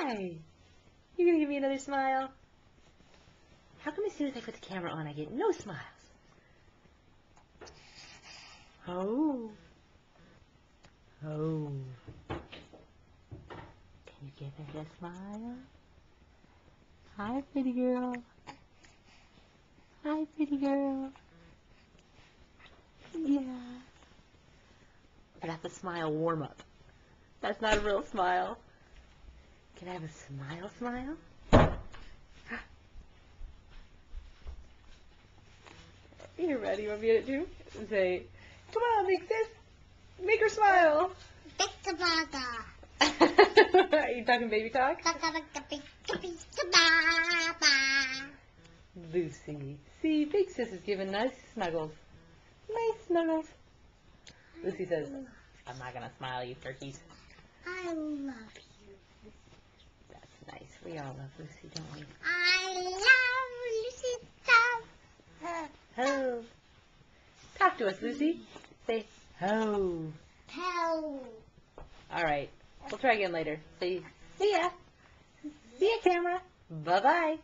Hi. You gonna give me another smile? How come as soon as I put the camera on, I get no smiles? Oh. Oh. Can you give it a smile? Hi, pretty girl. Hi, pretty girl. Yeah. That's a smile warm-up. That's not a real smile. Can I have a smile? You're ready. You want me to do? Say, come on, make this. Make her smile. Are you talking baby talk? Lucy. See, Big Sis is giving nice snuggles. Nice snuggles. Lucy says, I'm not going to smile, you turkeys. I love you. That's nice. We all love Lucy, don't we? I love Lucy. Ho. Talk to us, Lucy. Say, ho. Ho. All right. We'll try again later. Say, see ya. See ya, camera. Bye-bye.